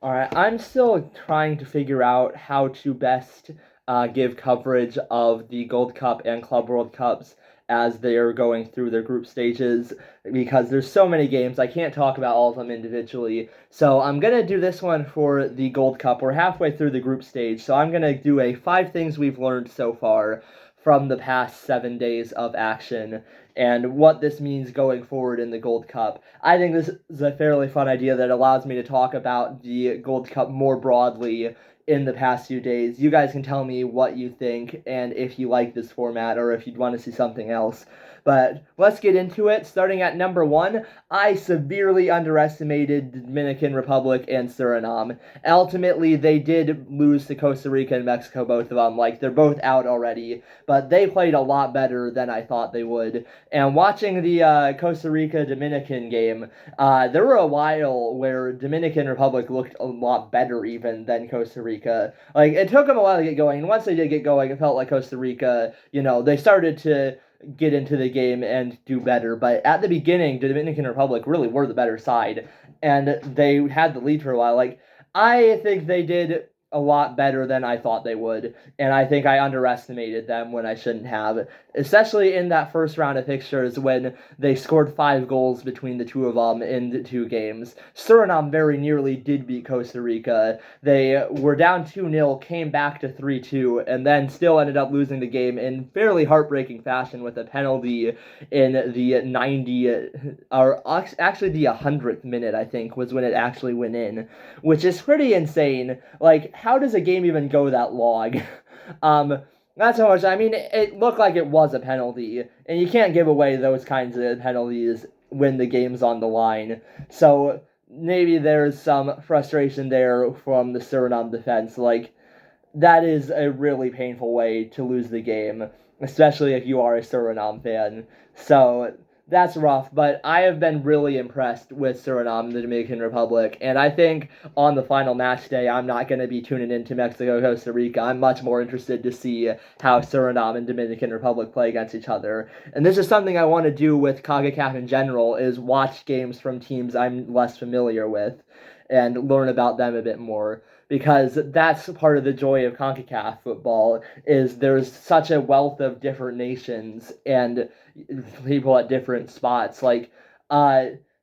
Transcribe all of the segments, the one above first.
All right, I'm still trying to figure out how to best give coverage of the Gold Cup and Club World Cups as they are going through their group stages because there's so many games. I can't talk about all of them individually. So I'm going to do this one for the Gold Cup. We're halfway through the group stage, so I'm going to do a 5 things we've learned so far from the past 7 days of action and what this means going forward in the Gold Cup. I think this is a fairly fun idea that allows me to talk about the Gold Cup more broadly in the past few days. You guys can tell me what you think and if you like this format or if you'd want to see something else. But let's get into it. Starting at number 1, I severely underestimated the Dominican Republic and Suriname. Ultimately, they did lose to Costa Rica and Mexico, both of them. Like, they're both out already, but they played a lot better than I thought they would. And watching the Costa Rica Dominican game, there were a while where Dominican Republic looked a lot better even than Costa Rica. Like, it took them a while to get going, and once they did get going, it felt like Costa Rica, they started to get into the game and do better. But at the beginning, the Dominican Republic really were the better side, and they had the lead for a while. Like, I think they did a lot better than I thought they would, and I think I underestimated them when I shouldn't have, especially in that first round of fixtures when they scored 5 goals between the two of them in the 2 games. Suriname very nearly did beat Costa Rica. They were down 2-0, came back to 3-2, and then still ended up losing the game in fairly heartbreaking fashion with a penalty in the 90, or actually the 100th minute, I think, was when it actually went in, which is pretty insane. Like, how does a game even go that long? Not so much. I mean, it looked like it was a penalty, and you can't give away those kinds of penalties when the game's on the line. So maybe there's some frustration there from the Suriname defense. Like, that is a really painful way to lose the game, especially if you are a Suriname fan. So that's rough, but I have been really impressed with Suriname and the Dominican Republic, and I think on the final match day, I'm not going to be tuning into Mexico, Costa Rica. I'm much more interested to see how Suriname and Dominican Republic play against each other. And this is something I want to do with CONCACAF in general, is watch games from teams I'm less familiar with and learn about them a bit more, because that's part of the joy of CONCACAF football, is there's such a wealth of different nations and people at different spots. Like,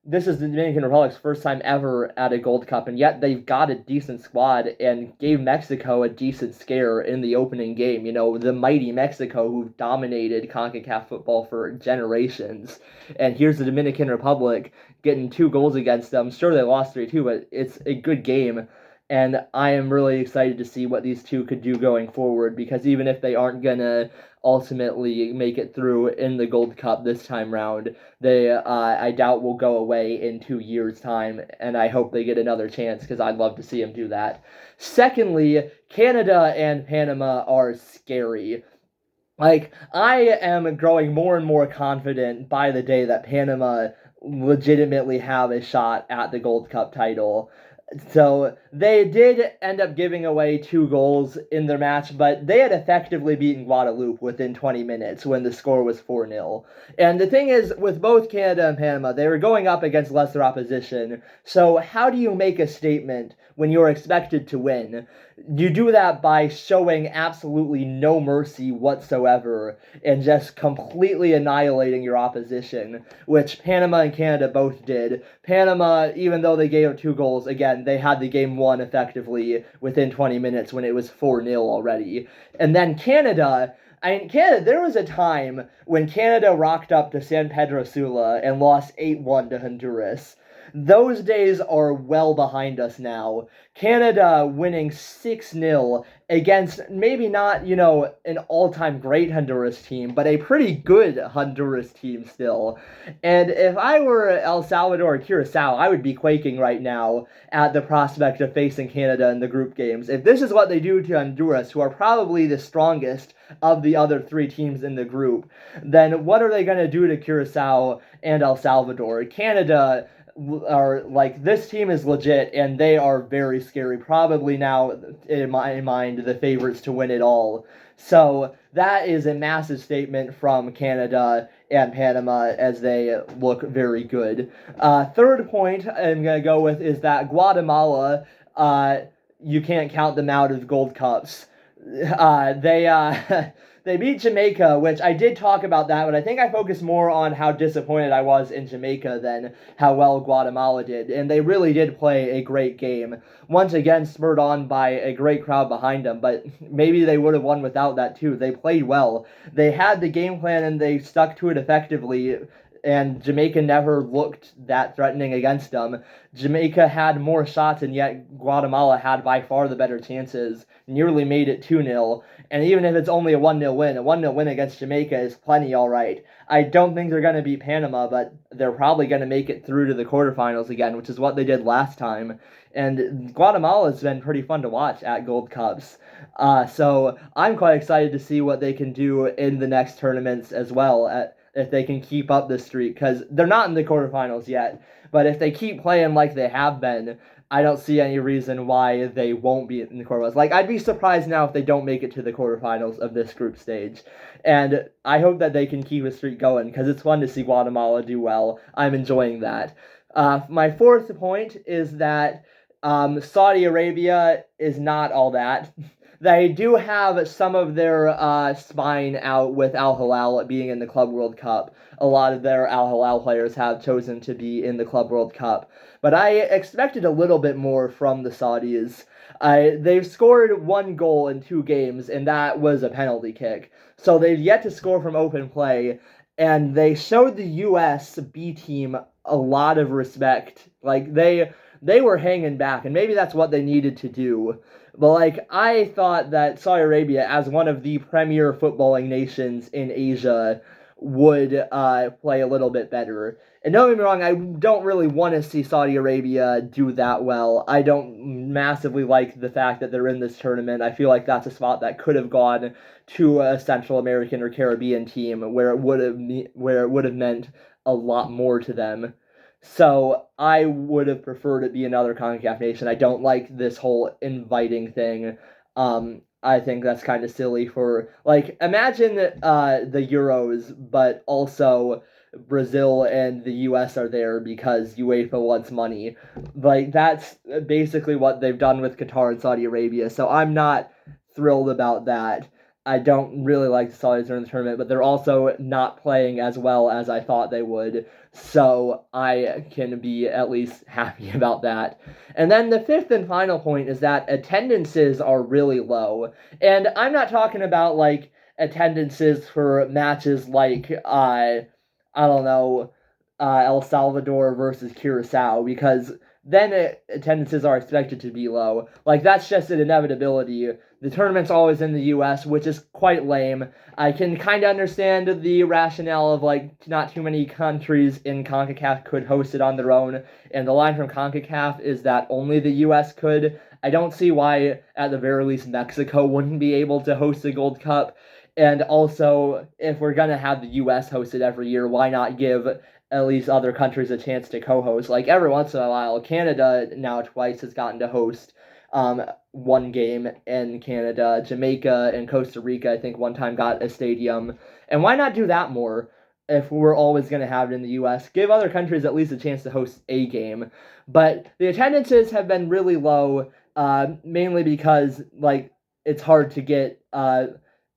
this is the Dominican Republic's first time ever at a Gold Cup, and yet they've got a decent squad and gave Mexico a decent scare in the opening game. The mighty Mexico who've dominated CONCACAF football for generations. And here's the Dominican Republic getting 2 goals against them. Sure, they lost 3-2, but it's a good game. And I am really excited to see what these two could do going forward, because even if they aren't going to ultimately make it through in the Gold Cup this time round, they I doubt will go away in 2 years' time, and I hope they get another chance because I'd love to see them do that. Secondly, Canada and Panama are scary. Like, I am growing more and more confident by the day that Panama legitimately have a shot at the Gold Cup title. So they did end up giving away 2 goals in their match, but they had effectively beaten Guadeloupe within 20 minutes when the score was 4-0. And the thing is, with both Canada and Panama, they were going up against lesser opposition. So how do you make a statement when you're expected to win? You do that by showing absolutely no mercy whatsoever and just completely annihilating your opposition, which Panama and Canada both did. Panama, even though they gave up 2 goals, again, they had the game won effectively within 20 minutes when it was 4-0 already. And then Canada, there was a time when Canada rocked up to San Pedro Sula and lost 8-1 to Honduras. Those days are well behind us now. Canada winning 6-0 against maybe not, an all-time great Honduras team, but a pretty good Honduras team still. And if I were El Salvador or Curacao, I would be quaking right now at the prospect of facing Canada in the group games. If this is what they do to Honduras, who are probably the strongest of the other 3 teams in the group, then what are they going to do to Curacao and El Salvador? Canada are like, this team is legit and they are very scary, probably now in my mind the favorites to win it all. So that is a massive statement from Canada and Panama as they look very good. Third point I'm going to go with is that Guatemala uh, you can't count them out of Gold Cups. They they beat Jamaica, which I did talk about that, but I think I focused more on how disappointed I was in Jamaica than how well Guatemala did. And they really did play a great game. Once again, spurred on by a great crowd behind them, but maybe they would have won without that too. They played well. They had the game plan and they stuck to it effectively, and Jamaica never looked that threatening against them. Jamaica had more shots, and yet Guatemala had by far the better chances, nearly made it 2-0. And even if it's only a 1-0 win, a 1-0 win against Jamaica is plenty all right. I don't think they're going to beat Panama, but they're probably going to make it through to the quarterfinals again, which is what they did last time. And Guatemala has been pretty fun to watch at Gold Cups. So I'm quite excited to see what they can do in the next tournaments as well, if they can keep up this streak, because they're not in the quarterfinals yet. But if they keep playing like they have been, I don't see any reason why they won't be in the quarterfinals. Like, I'd be surprised now if they don't make it to the quarterfinals of this group stage. And I hope that they can keep a streak going, because it's fun to see Guatemala do well. I'm enjoying that. My fourth point is that Saudi Arabia is not all that. They do have some of their spine out with Al Hilal being in the Club World Cup. A lot of their Al Hilal players have chosen to be in the Club World Cup. But I expected a little bit more from the Saudis. They've scored 1 goal in 2 games, and that was a penalty kick. So they've yet to score from open play, and they showed the U.S. B team a lot of respect. Like, they were hanging back, and maybe that's what they needed to do. But, like, I thought that Saudi Arabia, as one of the premier footballing nations in Asia, would play a little bit better. And don't get me wrong, I don't really want to see Saudi Arabia do that well. I don't massively like the fact that they're in this tournament. I feel like that's a spot that could have gone to a Central American or Caribbean team where it would have meant a lot more to them. So I would have preferred it be another CONCACAF nation. I don't like this whole inviting thing. I think that's kind of silly for, like, imagine the Euros, but also Brazil and the US are there because UEFA wants money. Like, that's basically what they've done with Qatar and Saudi Arabia. So I'm not thrilled about that. I don't really like the Saudis in the tournament, but they're also not playing as well as I thought they would. So I can be at least happy about that. And then the fifth and final point is that attendances are really low. And I'm not talking about, like, attendances for matches like, I don't know, El Salvador versus Curacao, because then attendances are expected to be low. Like, that's just an inevitability. The tournament's always in the U.S., which is quite lame. I can kind of understand the rationale of, like, not too many countries in CONCACAF could host it on their own, and the line from CONCACAF is that only the U.S. could. I don't see why, at the very least, Mexico wouldn't be able to host the Gold Cup. And also, if we're going to have the U.S. host it every year, why not give at least other countries a chance to co-host? Like, every once in a while, Canada now twice has gotten to host one game in Canada. Jamaica and Costa Rica, I think, one time got a stadium. And why not do that more if we're always going to have it in the U.S.? Give other countries at least a chance to host a game. But the attendances have been really low, mainly because, like, it's hard to get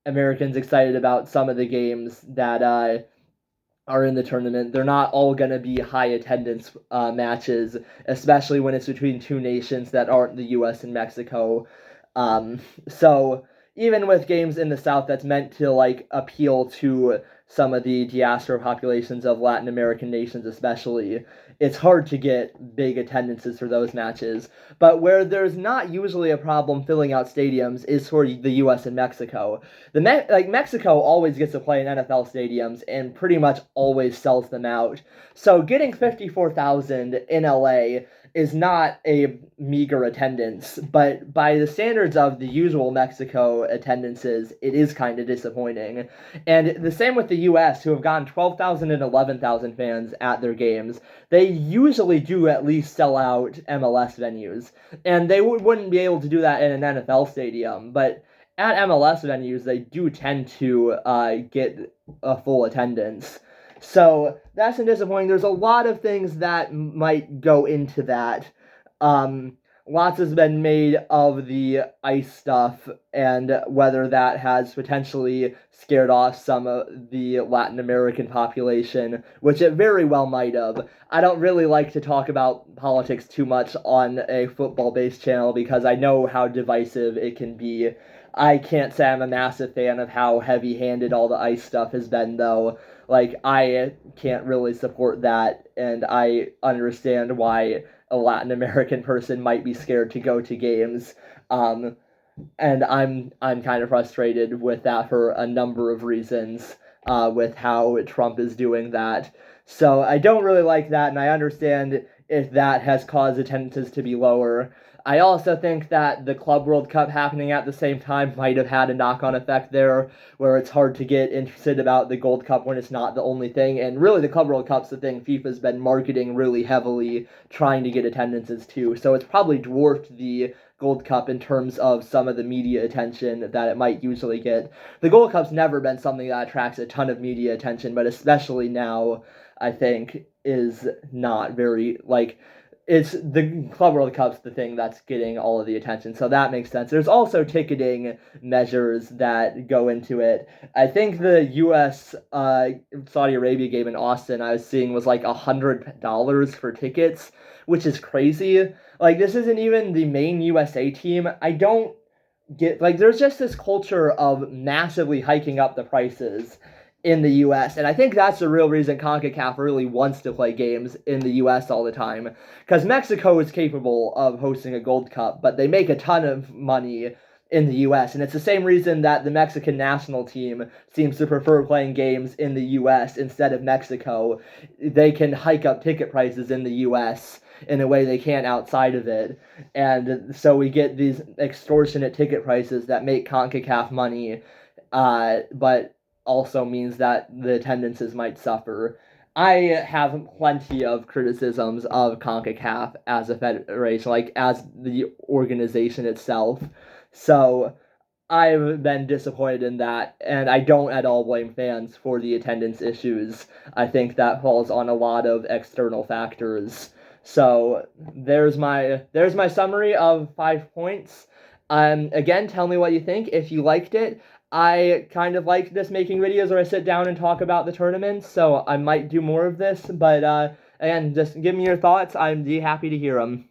Americans excited about some of the games that are in the tournament. They're not all going to be high attendance matches, especially when it's between two nations that aren't the U.S. and Mexico. So even with games in the South that's meant to, like, appeal to some of the diaspora populations of Latin American nations especially, it's hard to get big attendances for those matches. But where there's not usually a problem filling out stadiums is for the U.S. and Mexico. Mexico always gets to play in NFL stadiums and pretty much always sells them out. So getting 54,000 in LA is not a meager attendance, but by the standards of the usual Mexico attendances, it is kind of disappointing. And the same with the U.S., who have gotten 12,000 and 11,000 fans at their games. They usually do at least sell out MLS venues, and they wouldn't be able to do that in an NFL stadium, but at MLS venues, they do tend to get a full attendance. So that's disappointing. There's a lot of things that might go into that. lots has been made of the ice stuff and whether that has potentially scared off some of the Latin American population, which it very well might have. I don't really like to talk about politics too much on a football based channel because I know how divisive it can be. I can't say I'm a massive fan of how heavy handed all the ice stuff has been, though. Like, I can't really support that, and I understand why a Latin American person might be scared to go to games. Um, and I'm kind of frustrated with that for a number of reasons. With how Trump is doing that, so I don't really like that, and I understand if that has caused attendances to be lower. I also think that the Club World Cup happening at the same time might have had a knock-on effect there, where it's hard to get interested about the Gold Cup when it's not the only thing. And really, the Club World Cup's the thing FIFA's been marketing really heavily, trying to get attendances to. So it's probably dwarfed the Gold Cup in terms of some of the media attention that it might usually get. The Gold Cup's never been something that attracts a ton of media attention, but especially now, I think, is not very, like, it's the Club World Cup's the thing that's getting all of the attention, so that makes sense. There's also ticketing measures that go into it. I think the U.S. Saudi Arabia game in Austin I was seeing was like $100 for tickets, which is crazy. Like, this isn't even the main USA team. I don't get, like, there's just this culture of massively hiking up the prices in the US, and I think that's the real reason CONCACAF really wants to play games in the US all the time, because Mexico is capable of hosting a Gold Cup, but they make a ton of money in the US, and it's the same reason that the Mexican national team seems to prefer playing games in the US instead of Mexico. They can hike up ticket prices in the US in a way they can't outside of it, and so we get these extortionate ticket prices that make CONCACAF money, but also means that the attendances might suffer. I have plenty of criticisms of CONCACAF as a federation, like as the organization itself. So I've been disappointed in that, and I don't at all blame fans for the attendance issues. I think that falls on a lot of external factors. So there's my summary of 5 points. Again, tell me what you think if you liked it. I kind of like this making videos where I sit down and talk about the tournaments, so I might do more of this. But again, just give me your thoughts. I'm happy to hear them.